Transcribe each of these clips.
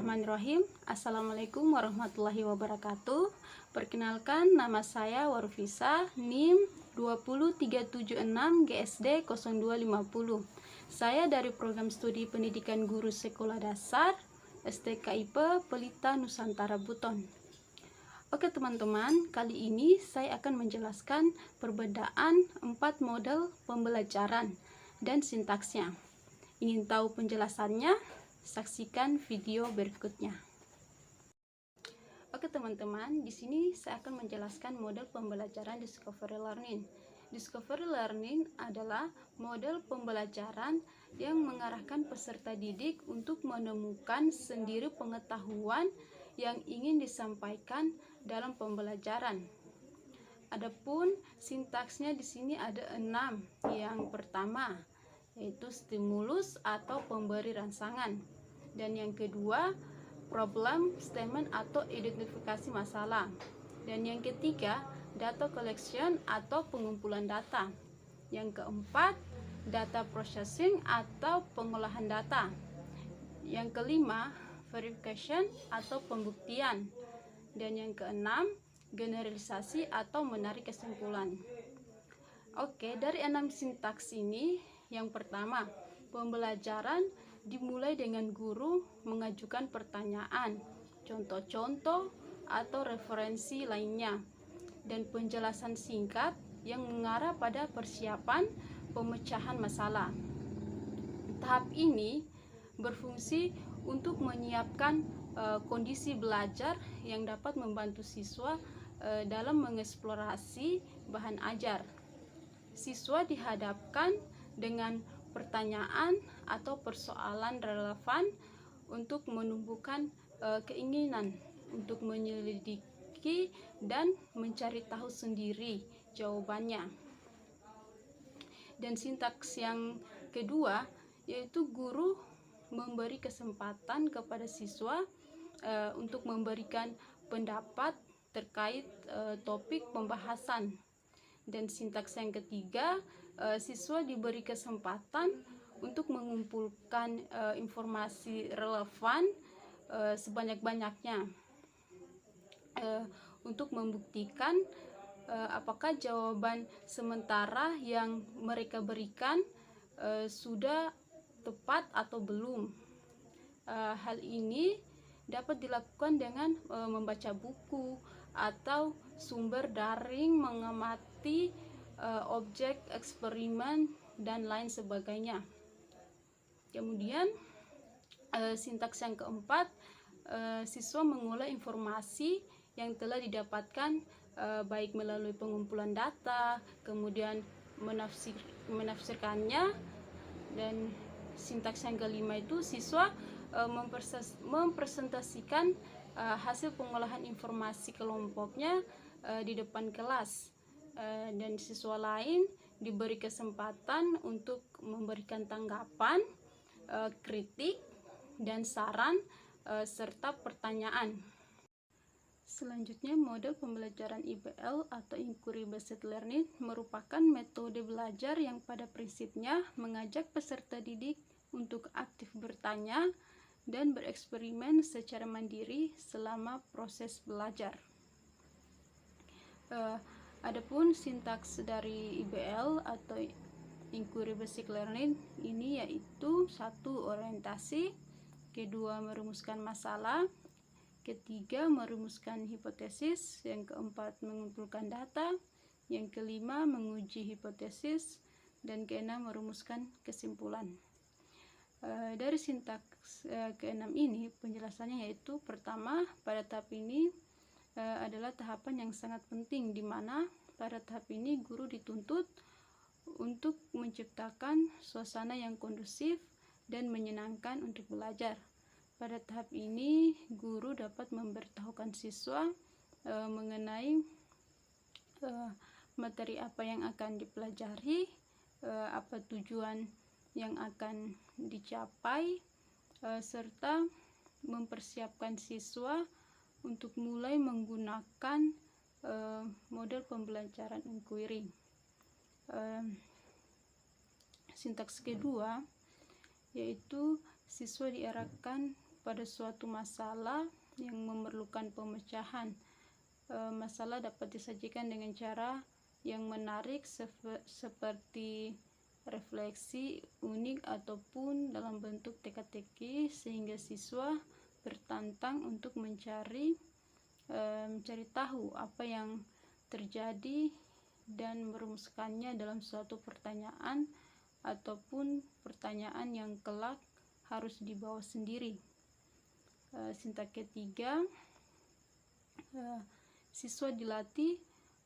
Bismillahirrahmanirrahim. Assalamualaikum warahmatullahi wabarakatuh. Perkenalkan, nama saya Warfisa, NIM 20376 GSD 0250. Saya dari Program Studi Pendidikan Guru Sekolah Dasar STKIP Pelita Nusantara Buton. Oke teman-teman, kali ini saya akan menjelaskan perbedaan 4 model pembelajaran dan sintaksnya. Ingin tahu penjelasannya? Saksikan video berikutnya. Oke teman-teman, di sini saya akan menjelaskan model pembelajaran Discovery Learning. Discovery Learning adalah model pembelajaran yang mengarahkan peserta didik untuk menemukan sendiri pengetahuan yang ingin disampaikan dalam pembelajaran. Adapun sintaksnya di sini ada 6. Yang pertama yaitu stimulus atau pemberi rangsangan, dan yang kedua problem statement atau identifikasi masalah, dan yang ketiga data collection atau pengumpulan data, yang keempat data processing atau pengolahan data, yang kelima verification atau pembuktian, dan yang keenam generalisasi atau menarik kesimpulan. Oke, dari 6 sintaks ini, yang pertama, pembelajaran dimulai dengan guru mengajukan pertanyaan, contoh-contoh atau referensi lainnya, dan penjelasan singkat yang mengarah pada persiapan pemecahan masalah. Tahap ini berfungsi untuk menyiapkan kondisi belajar yang dapat membantu siswa dalam mengeksplorasi bahan ajar. Siswa dihadapkan dengan pertanyaan atau persoalan relevan untuk menumbuhkan keinginan untuk menyelidiki dan mencari tahu sendiri jawabannya. Dan sintaks yang kedua yaitu guru memberi kesempatan kepada siswa untuk memberikan pendapat terkait topik pembahasan. Dan sintaks yang ketiga, siswa diberi kesempatan untuk mengumpulkan informasi relevan sebanyak-banyaknya untuk membuktikan apakah jawaban sementara yang mereka berikan sudah tepat atau belum. Hal ini dapat dilakukan dengan membaca buku atau sumber daring, mengamati objek eksperimen dan lain sebagainya. Kemudian sintaks yang keempat, siswa mengolah informasi yang telah didapatkan baik melalui pengumpulan data, kemudian menafsirkannya. Dan sintaks yang kelima itu siswa mempresentasikan hasil pengolahan informasi kelompoknya di depan kelas, dan siswa lain diberi kesempatan untuk memberikan tanggapan, kritik, dan saran serta pertanyaan. Selanjutnya, model pembelajaran IBL atau Inquiry Based Learning merupakan metode belajar yang pada prinsipnya mengajak peserta didik untuk aktif bertanya dan bereksperimen secara mandiri selama proses belajar. Adapun sintaks dari IBL atau Inquiry Basic Learning ini yaitu 1. Orientasi, kedua merumuskan masalah, ketiga merumuskan hipotesis, yang keempat mengumpulkan data, yang kelima menguji hipotesis, dan keenam merumuskan kesimpulan. Dari sintaks keenam ini penjelasannya yaitu pertama, pada tahap ini adalah tahapan yang sangat penting, di mana pada tahap ini guru dituntut untuk menciptakan suasana yang kondusif dan menyenangkan untuk belajar. Pada tahap ini guru dapat memberitahukan siswa mengenai materi apa yang akan dipelajari, apa tujuan yang akan dicapai, serta mempersiapkan siswa untuk mulai menggunakan model pembelajaran inquiry. Sintaks kedua yaitu siswa diarahkan pada suatu masalah yang memerlukan pemecahan. Masalah dapat disajikan dengan cara yang menarik seperti refleksi unik ataupun dalam bentuk teka-teki, sehingga siswa bertantang untuk mencari tahu apa yang terjadi dan merumuskannya dalam suatu pertanyaan ataupun pertanyaan yang kelak harus dibawa sendiri. Sintak ketiga, siswa dilatih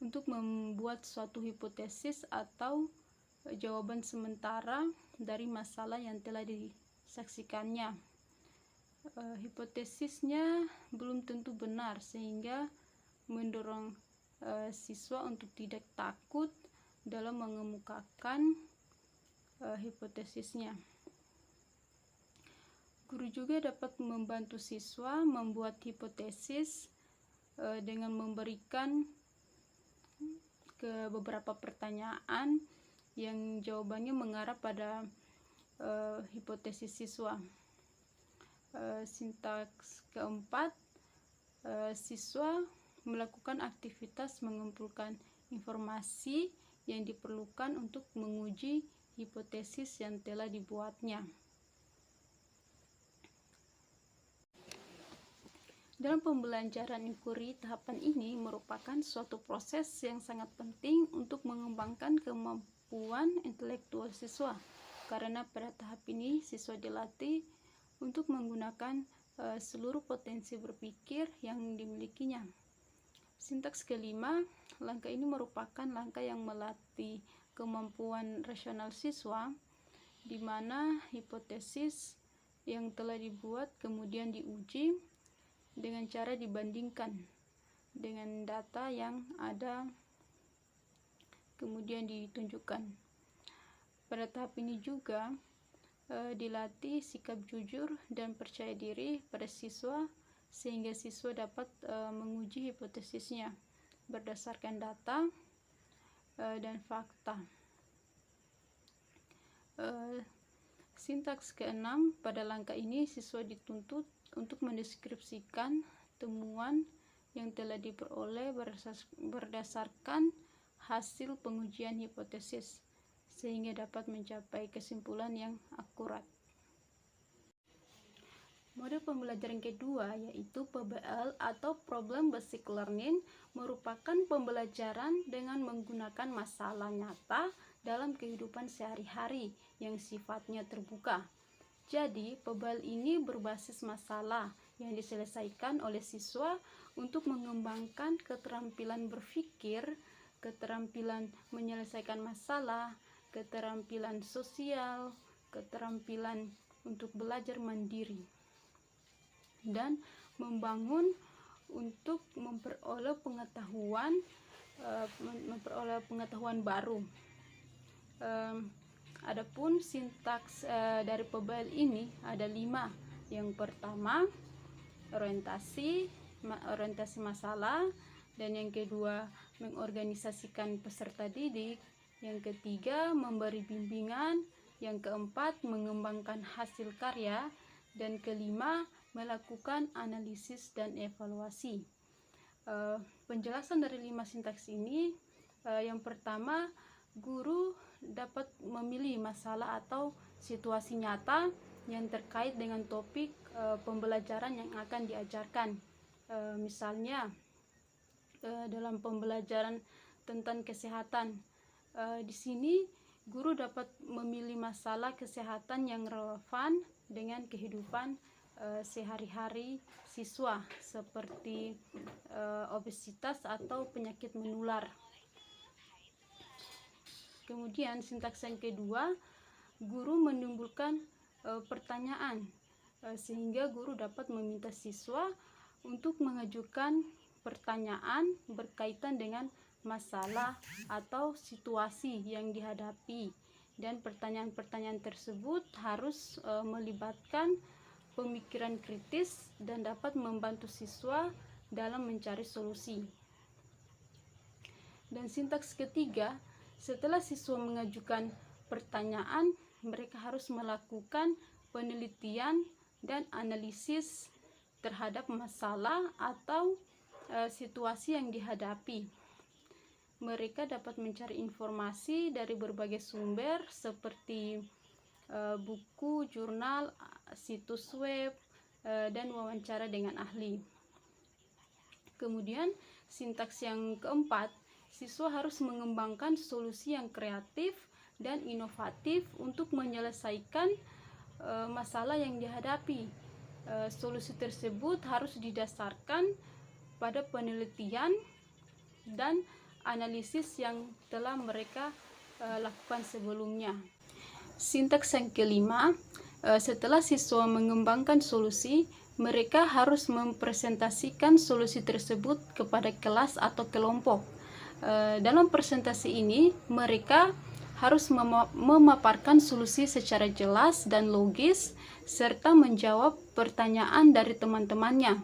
untuk membuat suatu hipotesis atau jawaban sementara dari masalah yang telah disaksikannya. Hipotesisnya belum tentu benar, sehingga mendorong siswa untuk tidak takut dalam mengemukakan hipotesisnya. Guru juga dapat membantu siswa membuat hipotesis dengan memberikan ke beberapa pertanyaan yang jawabannya mengarah pada hipotesis siswa. Sintaks keempat, siswa melakukan aktivitas mengumpulkan informasi yang diperlukan untuk menguji hipotesis yang telah dibuatnya. Dalam pembelajaran inquiry, tahapan ini merupakan suatu proses yang sangat penting untuk mengembangkan kemampuan intelektual siswa, karena pada tahap ini siswa dilatih untuk menggunakan seluruh potensi berpikir yang dimilikinya. Sintaks kelima, langkah ini merupakan langkah yang melatih kemampuan rasional siswa, di mana hipotesis yang telah dibuat kemudian diuji dengan cara dibandingkan dengan data yang ada, kemudian ditunjukkan. Pada tahap ini juga dilatih sikap jujur dan percaya diri pada siswa, sehingga siswa dapat menguji hipotesisnya berdasarkan data dan fakta. Sintaks keenam, pada langkah ini siswa dituntut untuk mendeskripsikan temuan yang telah diperoleh berdasarkan hasil pengujian hipotesis, sehingga dapat mencapai kesimpulan yang akurat. Model pembelajaran kedua, yaitu PBL atau Problem Basic Learning, merupakan pembelajaran dengan menggunakan masalah nyata dalam kehidupan sehari-hari yang sifatnya terbuka. Jadi, PBL ini berbasis masalah yang diselesaikan oleh siswa untuk mengembangkan keterampilan berpikir, keterampilan menyelesaikan masalah, keterampilan sosial, keterampilan untuk belajar mandiri, dan membangun untuk memperoleh pengetahuan baru. Adapun sintaks dari PBL ini ada 5. Yang pertama, orientasi masalah, dan yang kedua, mengorganisasikan peserta didik, yang ketiga, memberi bimbingan, yang keempat, mengembangkan hasil karya, dan kelima, melakukan analisis dan evaluasi. Penjelasan dari 5 sintaks ini, yang pertama, guru dapat memilih masalah atau situasi nyata yang terkait dengan topik pembelajaran yang akan diajarkan. Misalnya dalam pembelajaran tentang kesehatan, di sini guru dapat memilih masalah kesehatan yang relevan dengan kehidupan sehari-hari siswa, seperti obesitas atau penyakit menular. Kemudian sintaks yang kedua, guru menimbulkan pertanyaan, sehingga guru dapat meminta siswa untuk mengajukan pertanyaan berkaitan dengan masalah atau situasi yang dihadapi, dan pertanyaan-pertanyaan tersebut harus melibatkan pemikiran kritis dan dapat membantu siswa dalam mencari solusi. Dan sintaks ketiga, setelah siswa mengajukan pertanyaan, mereka harus melakukan penelitian dan analisis terhadap masalah atau situasi yang dihadapi. Mereka dapat mencari informasi dari berbagai sumber seperti buku, jurnal, situs web, dan wawancara dengan ahli. Kemudian sintaks yang keempat, siswa harus mengembangkan solusi yang kreatif dan inovatif untuk menyelesaikan masalah yang dihadapi. Solusi tersebut harus didasarkan pada penelitian dan analisis yang telah mereka lakukan sebelumnya. Sintaks yang kelima, setelah siswa mengembangkan solusi, mereka harus mempresentasikan solusi tersebut kepada kelas atau kelompok. Dalam presentasi ini, mereka harus memaparkan solusi secara jelas dan logis, serta menjawab pertanyaan dari teman-temannya.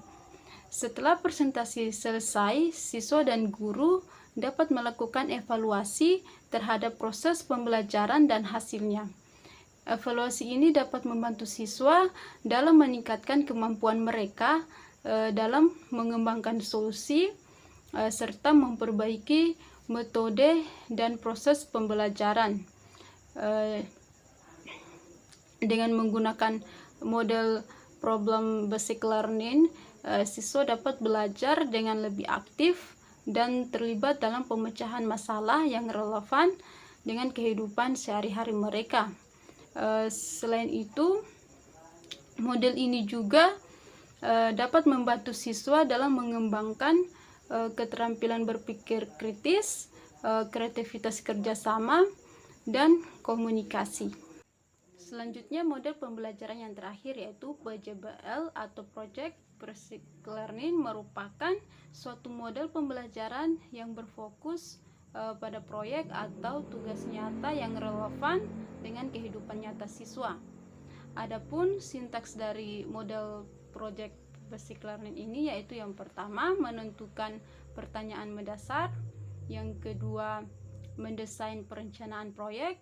Setelah presentasi selesai, siswa dan guru dapat melakukan evaluasi terhadap proses pembelajaran dan hasilnya. Evaluasi ini dapat membantu siswa dalam meningkatkan kemampuan mereka dalam mengembangkan solusi serta memperbaiki metode dan proses pembelajaran. Dengan menggunakan model problem basic learning, siswa dapat belajar dengan lebih aktif dan terlibat dalam pemecahan masalah yang relevan dengan kehidupan sehari-hari mereka. Selain itu, model ini juga dapat membantu siswa dalam mengembangkan keterampilan berpikir kritis, kreativitas kerjasama, dan komunikasi. Selanjutnya, model pembelajaran yang terakhir yaitu PJBL atau Project Basic Learning merupakan suatu model pembelajaran yang berfokus pada proyek atau tugas nyata yang relevan dengan kehidupan nyata siswa. Adapun sintaks dari model Project Basic Learning ini yaitu yang pertama, menentukan pertanyaan mendasar, yang kedua, mendesain perencanaan proyek,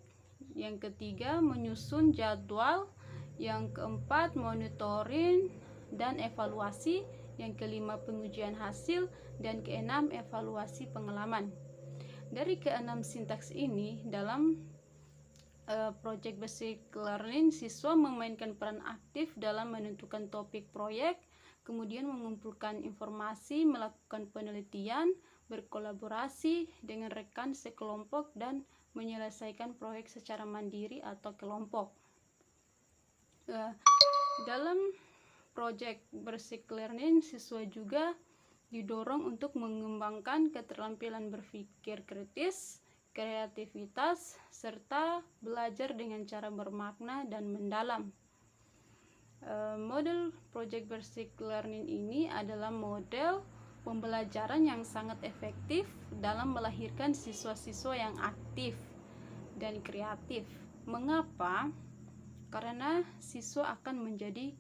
yang ketiga, menyusun jadwal, yang keempat, monitoring dan evaluasi, yang kelima, pengujian hasil, dan keenam, evaluasi pengalaman. Dari keenam sintaks ini, dalam Project Basic Learning, siswa memainkan peran aktif dalam menentukan topik proyek, kemudian mengumpulkan informasi, melakukan penelitian, berkolaborasi dengan rekan sekelompok, dan menyelesaikan proyek secara mandiri atau kelompok. Dalam Project Basic Learning, siswa juga didorong untuk mengembangkan keterampilan berpikir kritis, kreativitas, serta belajar dengan cara bermakna dan mendalam. Model Project Basic Learning ini adalah model pembelajaran yang sangat efektif dalam melahirkan siswa-siswa yang aktif dan kreatif. Mengapa? Karena siswa akan menjadi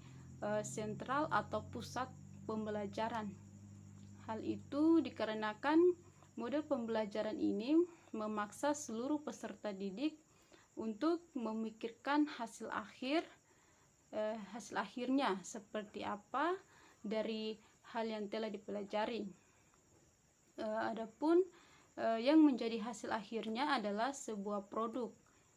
sentral atau pusat pembelajaran. Hal itu dikarenakan model pembelajaran ini memaksa seluruh peserta didik untuk memikirkan hasil akhirnya seperti apa dari hal yang telah dipelajari. Adapun yang menjadi hasil akhirnya adalah sebuah produk.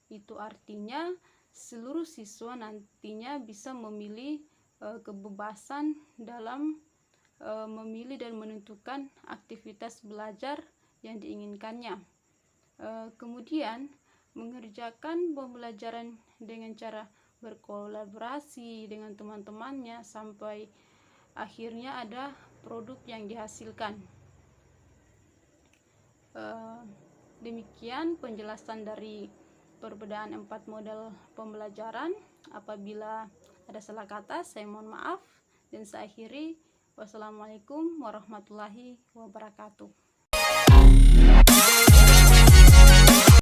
Itu artinya seluruh siswa nantinya bisa memilih kebebasan dalam memilih dan menentukan aktivitas belajar yang diinginkannya. Kemudian mengerjakan pembelajaran dengan cara berkolaborasi dengan teman-temannya sampai akhirnya ada produk yang dihasilkan. Demikian penjelasan dari perbedaan 4 model pembelajaran. Apabila ada salah kata, saya mohon maaf, dan saya akhiri. Wassalamualaikum warahmatullahi wabarakatuh.